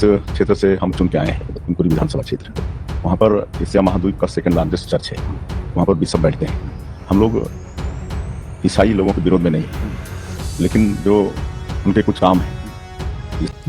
क्षेत्र से हम चुन के आए हैं, कुनकुरी विधानसभा क्षेत्र, वहाँ पर एशिया महाद्वीप का सेकंड लार्जेस्ट चर्च है। वहाँ पर बिशप बैठते हैं। हम लोग ईसाई लोगों के विरोध में नहीं हैं, लेकिन जो उनके कुछ काम हैं।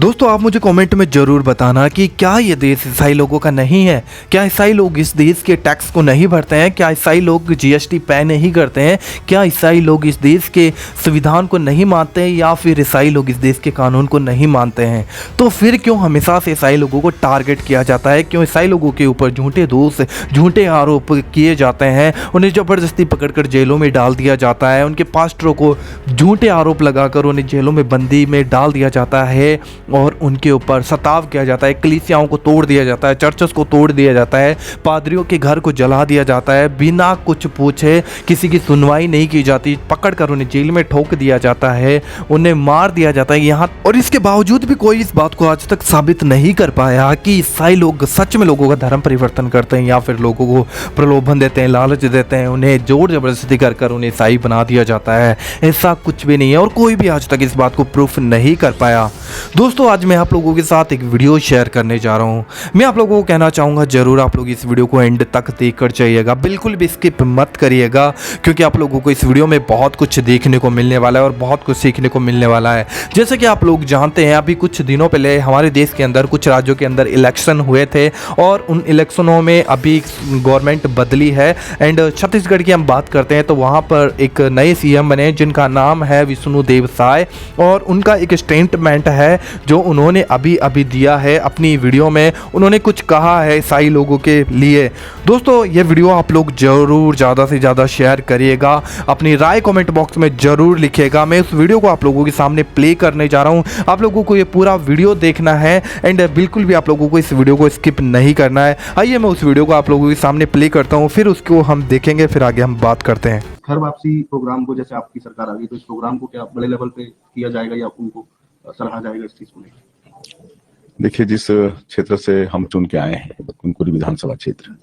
दोस्तों, आप मुझे कमेंट में जरूर बताना कि क्या ये देश ईसाई लोगों का नहीं है? क्या ईसाई लोग इस देश के टैक्स को नहीं भरते हैं? क्या ईसाई लोग जीएसटी पे नहीं करते हैं? क्या ईसाई लोग इस देश के संविधान को नहीं मानते हैं, या फिर ईसाई लोग इस देश के कानून को नहीं मानते हैं? तो फिर क्यों हमेशा से ईसाई लोगों को टारगेट किया जाता है? क्यों ईसाई लोगों के ऊपर झूठे दोष, झूठे आरोप किए जाते हैं? उन्हें ज़बरदस्ती पकड़कर जेलों में डाल दिया जाता है। उनके पास्टरों को झूठे आरोप लगाकर उन्हें जेलों में बंदी में डाल दिया जाता है और उनके ऊपर सताव किया जाता है। कलीसियाओं को तोड़ दिया जाता है, चर्चेस को तोड़ दिया जाता है, पादरियों के घर को जला दिया जाता है। बिना कुछ पूछे किसी की सुनवाई नहीं की जाती, पकड़कर उन्हें जेल में ठोक दिया जाता है, उन्हें मार दिया जाता है यहाँ। और इसके बावजूद भी कोई इस बात को आज तक साबित नहीं कर पाया कि ईसाई लोग सच में लोगों का धर्म परिवर्तन करते हैं, या फिर लोगों को प्रलोभन देते हैं, लालच देते हैं, उन्हें जोर जबरदस्ती कर उन्हें ईसाई बना दिया जाता है। ऐसा कुछ भी नहीं है और कोई भी आज तक इस बात को प्रूफ नहीं कर पाया। दोस्तों, आज मैं आप लोगों के साथ एक वीडियो शेयर करने जा रहा हूं। मैं आप लोगों को कहना चाहूँगा, जरूर आप लोग इस वीडियो को एंड तक देखकर जाइएगा, बिल्कुल भी स्किप मत करिएगा, क्योंकि आप लोगों को इस वीडियो में बहुत कुछ देखने को मिलने वाला है और बहुत कुछ सीखने को मिलने वाला है। जैसे कि आप लोग जानते हैं, अभी कुछ दिनों पहले हमारे देश के अंदर कुछ राज्यों के अंदर इलेक्शन हुए थे और उन इलेक्शनों में अभी गवर्नमेंट बदली है। एंड छत्तीसगढ़ की हम बात करते हैं तो वहाँ पर एक नए सीएम बने जिनका नाम है विष्णुदेव साय, और उनका एक स्टेटमेंट है जो उन्होंने अभी अभी दिया है अपनी वीडियो में। उन्होंने कुछ कहा है ईसाई लोगों के लिए। दोस्तों, ये वीडियो आप लोग जरूर ज़्यादा से ज़्यादा शेयर करिएगा, अपनी राय कमेंट बॉक्स में ज़रूर लिखिएगा। मैं उस वीडियो को आप लोगों के सामने प्ले करने जा रहा हूँ, आप लोगों को ये पूरा वीडियो देखना है एंड बिल्कुल भी आप लोगों को इस वीडियो को स्किप नहीं करना है। आइए मैं उस वीडियो को आप लोगों के सामने प्ले करता हूँ, फिर उसको हम देखेंगे, फिर आगे हम बात करते हैं। घर वापसी प्रोग्राम को, जैसे आपकी सरकार आ गई तो इस प्रोग्राम को क्या बड़े लेवल पे किया जाएगा या उनको सराहा जाएगा इस चीज को लेकर? देखिए, जिस क्षेत्र से हम चुन के आए हैं, कुनकुरी विधानसभा क्षेत्र,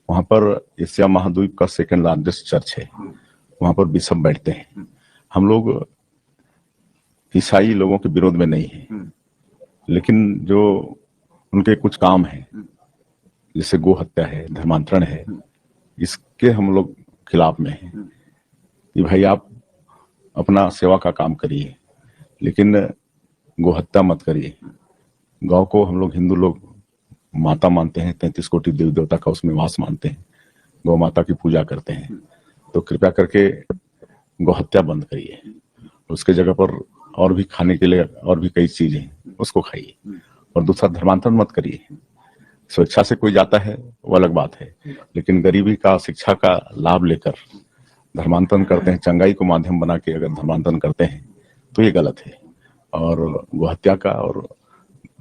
वहाँ पर एशिया महाद्वीप का सेकंड लार्जेस्ट चर्च है। वहाँ पर बिशप बैठते हैं। हम लोग ईसाई लोगों के विरोध में नहीं हैं, लेकिन जो उनके कुछ काम हैं, जैसे गो हत्या है, धर्मांतरण है, इसके हम लोग खिलाफ में हैं कि भाई आप अपना सेवा का काम करिए, लेकिन गो हत्या मत करिए। गौ को हम लोग हिंदू लोग माता मानते हैं, 33 कोटि देवी देवता का उसमें वास मानते हैं, गौ माता की पूजा करते हैं। तो कृपया करके गौ हत्या बंद करिए, उसके जगह पर और भी खाने के लिए और भी कई चीजें हैं, उसको खाइए। और दूसरा, धर्मांतरण मत करिए। स्वेच्छा से कोई जाता है वो अलग बात है, लेकिन गरीबी का, शिक्षा का लाभ लेकर धर्मांतरण करते हैं, चंगाई को माध्यम बना के अगर धर्मांतरण करते हैं तो ये गलत है। और गो हत्या का और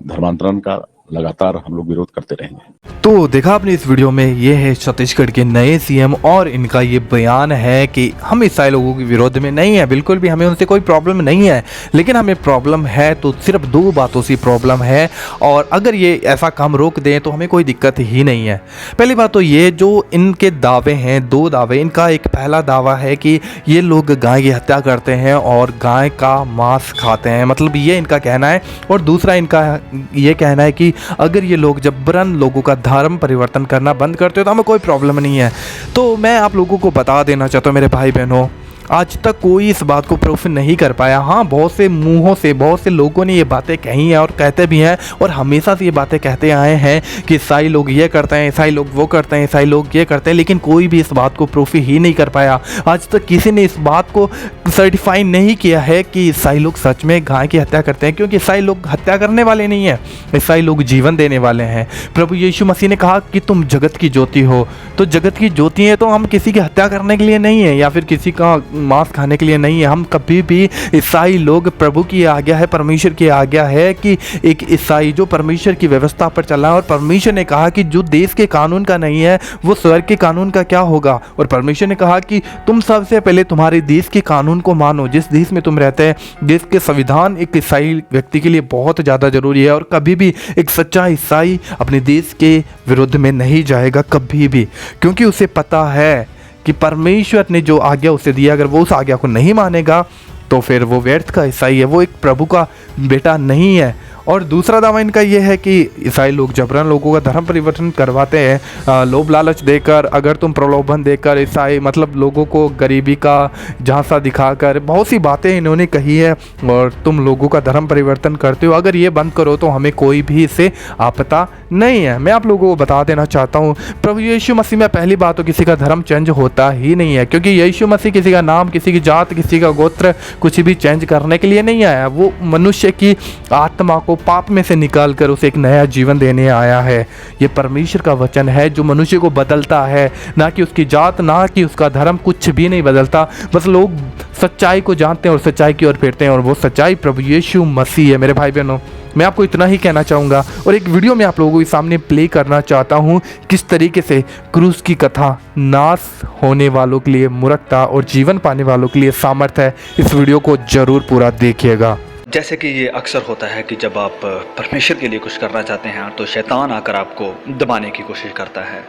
धर्मांतरण का लगातार हम लोग विरोध करते रहेंगे। तो देखा आपने इस वीडियो में, ये है छत्तीसगढ़ के नए सीएम और इनका ये बयान है कि हम ईसाई लोगों के विरोध में नहीं है, बिल्कुल भी हमें उनसे कोई प्रॉब्लम नहीं है, लेकिन हमें प्रॉब्लम है तो सिर्फ दो बातों से प्रॉब्लम है, और अगर ये ऐसा काम रोक दें तो हमें कोई दिक्कत ही नहीं है। पहली बात तो ये, जो इनके दावे हैं, दो दावे। इनका एक पहला दावा है कि ये लोग गाय की हत्या करते हैं और गाय का मांस खाते हैं, मतलब ये इनका कहना है। और दूसरा इनका ये कहना है कि अगर ये लोग जबरन लोगों का धर्म परिवर्तन करना बंद करते हो तो हमें कोई प्रॉब्लम नहीं है। तो मैं आप लोगों को बता देना चाहता हूँ मेरे भाई बहनों, आज तक कोई इस बात को प्रूफ नहीं कर पाया। हाँ, बहुत से मुंहों से बहुत से लोगों ने ये बातें कही हैं और कहते भी हैं, और हमेशा से ये बातें कहते आए हैं कि ईसाई लोग ये करते हैं, ईसाई लोग वो करते हैं, ईसाई लोग ये करते हैं, लेकिन कोई भी इस बात को प्रूफ ही नहीं कर पाया। आज तक किसी ने इस बात को सर्टिफाई नहीं किया है कि ईसाई लोग सच में गाय की हत्या करते हैं, क्योंकि ईसाई लोग हत्या करने वाले नहीं हैं, ईसाई लोग जीवन देने वाले हैं। प्रभु यीशु मसीह ने कहा कि तुम जगत की ज्योति हो, तो जगत की ज्योति है तो हम किसी की हत्या करने के लिए नहीं है या फिर किसी का मांस खाने के लिए नहीं है। हम कभी भी, ईसाई लोग, प्रभु की आज्ञा है, परमेश्वर की आज्ञा है कि एक ईसाई जो परमेश्वर की व्यवस्था पर चला है, और परमेश्वर ने कहा कि जो देश के कानून का नहीं है वो स्वर्ग के कानून का क्या होगा। और परमेश्वर ने कहा कि तुम सबसे पहले तुम्हारे देश के कानून को मानो, जिस देश में तुम रहते हैं। देश के संविधान एक ईसाई व्यक्ति के लिए बहुत ज़्यादा जरूरी है, और कभी भी एक सच्चा ईसाई अपने देश के विरुद्ध में नहीं जाएगा, कभी भी, क्योंकि उसे पता है कि परमेश्वर ने जो आज्ञा उसे दिया, अगर वो उस आज्ञा को नहीं मानेगा तो फिर वो व्यर्थ का ईसाई है, वो एक प्रभु का बेटा नहीं है। और दूसरा दावा इनका ये है कि ईसाई लोग जबरन लोगों का धर्म परिवर्तन करवाते हैं, लोभ लालच देकर, अगर तुम प्रलोभन देकर ईसाई मतलब लोगों को गरीबी का झांसा दिखाकर बहुत सी बातें इन्होंने कही है और तुम लोगों का धर्म परिवर्तन करते हो, अगर ये बंद करो तो हमें कोई भी इससे आपत्ति नहीं है। मैं आप लोगों को बता देना चाहता हूँ, प्रभु यीशु मसीह में पहली बात तो किसी का धर्म चेंज होता ही नहीं है, क्योंकि यीशु मसीह किसी का नाम, किसी की जात, किसी का गोत्र कुछ भी चेंज करने के लिए नहीं आया। वो मनुष्य की आत्मा को पाप में से निकाल कर उसे एक नया जीवन देने आया है। ये परमेश्वर का वचन है जो मनुष्य को बदलता है, ना कि उसकी जात, ना कि उसका धर्म, कुछ भी नहीं बदलता। बस लोग सच्चाई को जानते हैं और सच्चाई की ओर फिरते हैं, और वो सच्चाई प्रभु यीशु मसीह है। मेरे भाई बहनों, मैं आपको इतना ही कहना चाहूँगा और एक वीडियो में आप लोगों के सामने प्ले करना चाहता हूँ किस तरीके से क्रूस की कथा नाश होने वालों के लिए मूर्खता और जीवन पाने वालों के लिए सामर्थ्य है। इस वीडियो को जरूर पूरा देखिएगा। जैसे कि ये अक्सर होता है कि जब आप परमेश्वर के लिए कुछ करना चाहते हैं तो शैतान आकर आपको दबाने की कोशिश करता है।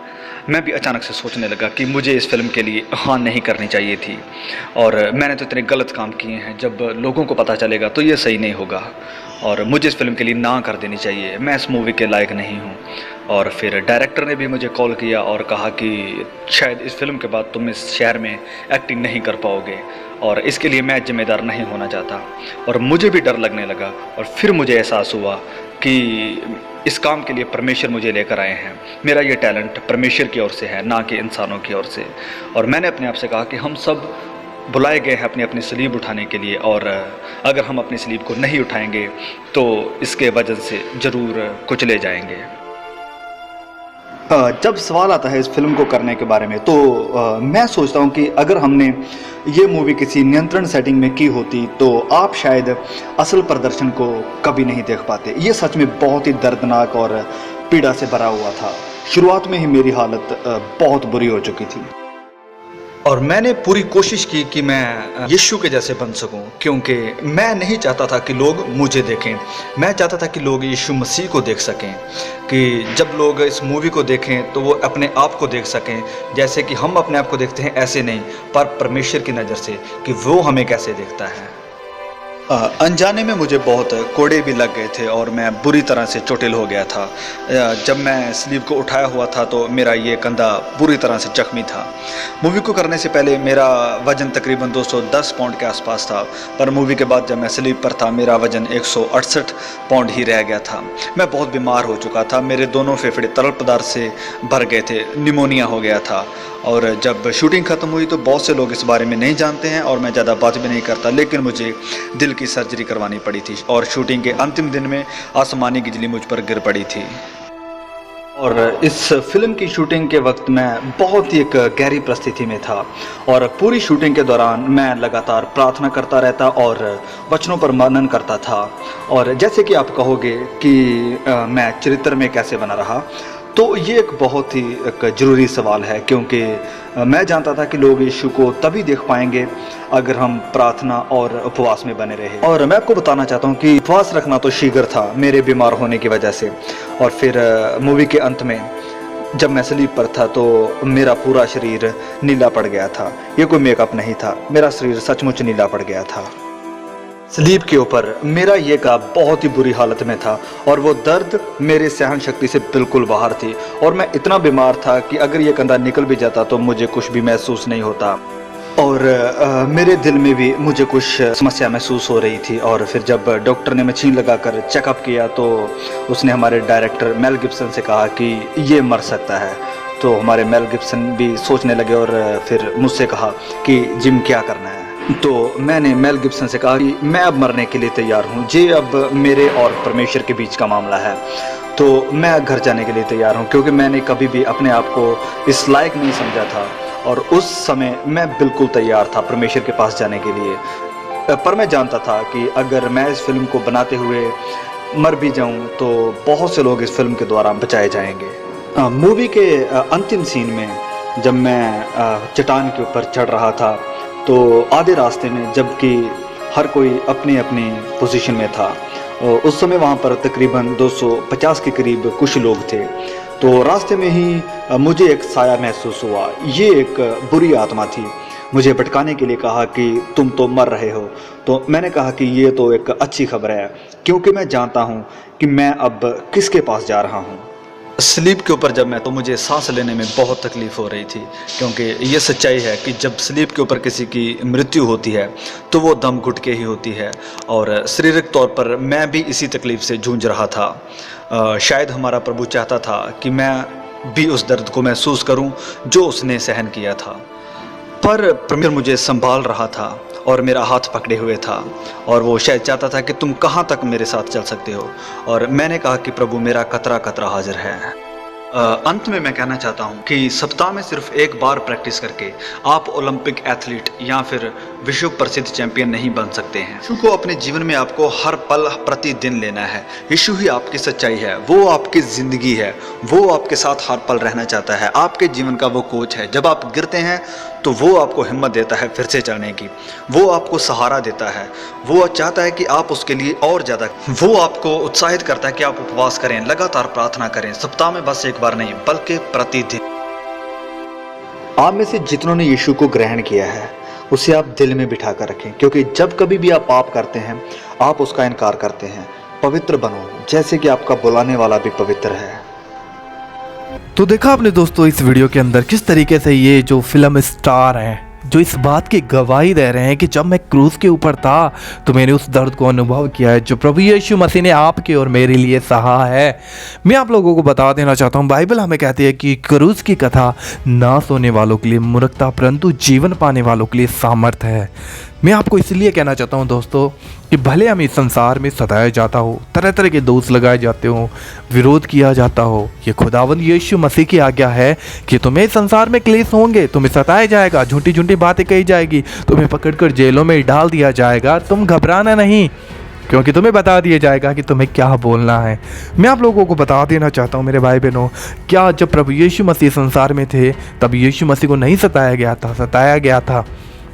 मैं भी अचानक से सोचने लगा कि मुझे इस फिल्म के लिए हाँ नहीं करनी चाहिए थी, और मैंने तो इतने गलत काम किए हैं, जब लोगों को पता चलेगा तो ये सही नहीं होगा और मुझे इस फिल्म के लिए ना कर देनी चाहिए, मैं इस मूवी के लायक नहीं हूँ। और फिर डायरेक्टर ने भी मुझे कॉल किया और कहा कि शायद इस फिल्म के बाद तुम इस शहर में एक्टिंग नहीं कर पाओगे और इसके लिए मैं जिम्मेदार नहीं होना चाहता। और मुझे भी डर लगने लगा और फिर मुझे एहसास हुआ कि इस काम के लिए परमेश्वर मुझे लेकर आए हैं। मेरा ये टैलेंट परमेश्वर की ओर से है, ना कि इंसानों की ओर से। और मैंने अपने आप से कहा कि हम सब बुलाए गए हैं अपनी अपनी सलीब उठाने के लिए, और अगर हम अपनी सलीब को नहीं उठाएंगे तो इसके वजह से ज़रूर कुचले जाएंगे। जब सवाल आता है इस फिल्म को करने के बारे में तो मैं सोचता हूँ कि अगर हमने ये मूवी किसी नियंत्रण सेटिंग में की होती तो आप शायद असल प्रदर्शन को कभी नहीं देख पाते। ये सच में बहुत ही दर्दनाक और पीड़ा से भरा हुआ था। शुरुआत में ही मेरी हालत बहुत बुरी हो चुकी थी और मैंने पूरी कोशिश की कि मैं यीशु के जैसे बन सकूं, क्योंकि मैं नहीं चाहता था कि लोग मुझे देखें। मैं चाहता था कि लोग यीशु मसीह को देख सकें, कि जब लोग इस मूवी को देखें तो वो अपने आप को देख सकें जैसे कि हम अपने आप को देखते हैं, ऐसे नहीं पर परमेश्वर की नज़र से कि वो हमें कैसे देखता है। अनजाने में मुझे बहुत कोड़े भी लग गए थे और मैं बुरी तरह से चोटिल हो गया था। जब मैं स्लीव को उठाया हुआ था तो मेरा ये कंधा बुरी तरह से जख्मी था। मूवी को करने से पहले मेरा वज़न तकरीबन 210 पाउंड के आसपास था, पर मूवी के बाद जब मैं स्लीव पर था मेरा वज़न 168 पाउंड ही रह गया था। मैं बहुत बीमार हो चुका था, मेरे दोनों फेफड़े तरल पदार्थ से भर गए थे, निमोनिया हो गया था। और जब शूटिंग ख़त्म हुई तो बहुत से लोग इस बारे में नहीं जानते हैं और मैं ज़्यादा बात भी नहीं करता, लेकिन मुझे दिल की सर्जरी करवानी पड़ी थी और शूटिंग के अंतिम दिन में आसमानी बिजली मुझ पर गिर पड़ी थी। और इस फिल्म की शूटिंग के वक्त मैं बहुत ही एक गहरी परिस्थिति में था और पूरी शूटिंग के दौरान मैं लगातार प्रार्थना करता रहता और वचनों पर मनन करता था। और जैसे कि आप कहोगे कि मैं चरित्र में कैसे बना रहा, तो ये एक बहुत ही एक ज़रूरी सवाल है, क्योंकि मैं जानता था कि लोग यीशु को तभी देख पाएंगे अगर हम प्रार्थना और उपवास में बने रहे। और मैं आपको बताना चाहता हूँ कि उपवास रखना तो शीघ्र था मेरे बीमार होने की वजह से। और फिर मूवी के अंत में जब मैं स्लीप पर था तो मेरा पूरा शरीर नीला पड़ गया था। ये कोई मेकअप नहीं था, मेरा शरीर सचमुच नीला पड़ गया था। स्लीप के ऊपर मेरा ये का बहुत ही बुरी हालत में था और वो दर्द मेरे सहन शक्ति से बिल्कुल बाहर थी और मैं इतना बीमार था कि अगर ये कंधा निकल भी जाता तो मुझे कुछ भी महसूस नहीं होता। और मेरे दिल में भी मुझे कुछ समस्या महसूस हो रही थी। और फिर जब डॉक्टर ने मशीन लगाकर चेकअप किया तो उसने हमारे डायरेक्टर मेल गिब्सन से कहा कि ये मर सकता है। तो हमारे मेल गिब्सन भी सोचने लगे और फिर मुझसे कहा कि जिम क्या करना है। तो मैंने मेल गिब्सन से कहा कि मैं अब मरने के लिए तैयार हूँ, ये अब मेरे और परमेश्वर के बीच का मामला है, तो मैं घर जाने के लिए तैयार हूँ, क्योंकि मैंने कभी भी अपने आप को इस लायक नहीं समझा था और उस समय मैं बिल्कुल तैयार था परमेश्वर के पास जाने के लिए। पर मैं जानता था कि अगर मैं इस फिल्म को बनाते हुए मर भी जाऊँ तो बहुत से लोग इस फिल्म के द्वारा बचाए जाएंगे। मूवी के अंतिम सीन में जब मैं चट्टान के ऊपर चढ़ रहा था तो आधे रास्ते में, जबकि हर कोई अपनी अपनी पोजीशन में था, उस समय वहाँ पर तकरीबन 250 के करीब कुछ लोग थे। तो रास्ते में ही मुझे एक साया महसूस हुआ। ये एक बुरी आत्मा थी। मुझे भटकाने के लिए कहा कि तुम तो मर रहे हो। तो मैंने कहा कि ये तो एक अच्छी खबर है, क्योंकि मैं जानता हूँ कि मैं अब किसके पास जा रहा हूँ। स्लीप के ऊपर जब मैं तो मुझे सांस लेने में बहुत तकलीफ़ हो रही थी, क्योंकि ये सच्चाई है कि जब स्लीप के ऊपर किसी की मृत्यु होती है तो वो दम घुट के ही होती है, और शारीरिक तौर पर मैं भी इसी तकलीफ़ से जूझ रहा था। शायद हमारा प्रभु चाहता था कि मैं भी उस दर्द को महसूस करूं जो उसने सहन किया था, पर परमेश्वर मुझे संभाल रहा था और मेरा हाथ पकड़े हुए था, और वो शायद चाहता था कि तुम कहाँ तक मेरे साथ चल सकते हो। और मैंने कहा कि प्रभु मेरा कतरा कतरा हाजिर है। अंत में मैं कहना चाहता हूँ कि सप्ताह में सिर्फ एक बार प्रैक्टिस करके आप ओलंपिक एथलीट या फिर विश्व प्रसिद्ध चैंपियन नहीं बन सकते हैं। यीशु को अपने जीवन में आपको हर पल प्रतिदिन लेना है। यीशु ही आपकी सच्चाई है, वो आपकी ज़िंदगी है, वो आपके साथ हर पल रहना चाहता है, आपके जीवन का वो कोच है। जब आप गिरते हैं तो वो आपको हिम्मत देता है फिर से चलने की, वो आपको सहारा देता है, वो चाहता है कि आप उसके लिए और ज़्यादा, वो आपको उत्साहित करता है कि आप उपवास करें, लगातार प्रार्थना करें, सप्ताह में बस एक बार नहीं बल्कि प्रतिदिन। आप में से जितनों ने यीशु को ग्रहण किया है उसे आप दिल में बिठा कर रखें, क्योंकि जब कभी भी आप पाप करते हैं आप उसका इनकार करते हैं। पवित्र बनो जैसे कि आपका बुलाने वाला भी पवित्र है। तो देखा आपने दोस्तों इस वीडियो के अंदर किस तरीके से ये जो फिल्म स्टार हैं जो इस बात की गवाही दे रहे हैं कि जब मैं क्रूज के ऊपर था तो मैंने उस दर्द को अनुभव किया है जो प्रभु यीशु मसीह ने आपके और मेरे लिए सहा है। मैं आप लोगों को बता देना चाहता हूँ, बाइबल हमें कहती है कि क्रूज की कथा नाश होने वालों के लिए मूर्खता परंतु जीवन पाने वालों के लिए सामर्थ है। मैं आपको इसलिए कहना चाहता हूँ दोस्तों कि भले हम इस संसार में सताया जाता हो, तरह तरह के दोष लगाए जाते हो, विरोध किया जाता हो, ये खुदावंद यीशु मसीह की आज्ञा है कि तुम्हें इस संसार में क्लेश होंगे, तुम्हें सताया जाएगा, झूठी झूठी बातें कही जाएगी, तुम्हें पकड़कर जेलों में डाल दिया जाएगा। तुम घबराना नहीं, क्योंकि तुम्हें बता दिया जाएगा कि तुम्हें क्या बोलना है। मैं आप लोगों को बता देना चाहता हूँ मेरे भाई बहनों, क्या जब प्रभु यीशु मसीह संसार में थे तब यीशु मसीह को नहीं सताया गया था? सताया गया था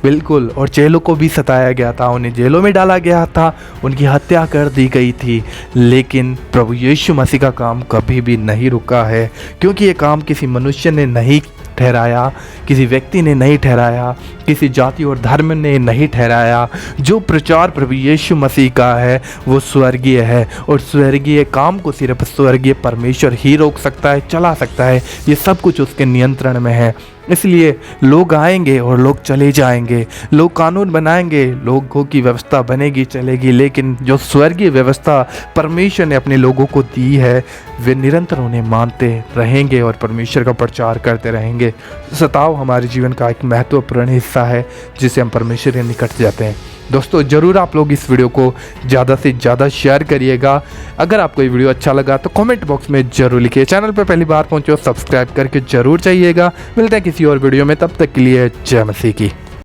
बिल्कुल, और चेलों को भी सताया गया था, उन्हें जेलों में डाला गया था, उनकी हत्या कर दी गई थी। लेकिन प्रभु यीशु मसीह का काम कभी भी नहीं रुका है, क्योंकि ये काम किसी मनुष्य ने नहीं ठहराया, किसी व्यक्ति ने नहीं ठहराया, किसी जाति और धर्म ने नहीं ठहराया। जो प्रचार प्रभु यीशु मसीह का है वो स्वर्गीय है, और स्वर्गीय काम को सिर्फ स्वर्गीय परमेश्वर ही रोक सकता है, चला सकता है। ये सब कुछ उसके नियंत्रण में है। इसलिए लोग आएंगे और लोग चले जाएंगे, लोग कानून बनाएंगे, लोगों की व्यवस्था बनेगी चलेगी, लेकिन जो स्वर्गीय व्यवस्था परमेश्वर ने अपने लोगों को दी है वे निरंतर उन्हें मानते रहेंगे और परमेश्वर का प्रचार करते रहेंगे। सताव हमारे जीवन का एक महत्वपूर्ण हिस्सा है जिसे हम परमेश्वर के निकट जाते हैं। दोस्तों ज़रूर आप लोग इस वीडियो को ज़्यादा से ज़्यादा शेयर करिएगा। अगर आपको ये वीडियो अच्छा लगा तो कमेंट बॉक्स में ज़रूर लिखिए। चैनल पर पहली बार पहुंचे हो सब्सक्राइब करके ज़रूर जाइएगा। मिलते हैं किसी और वीडियो में, तब तक के लिए जय मसीह की।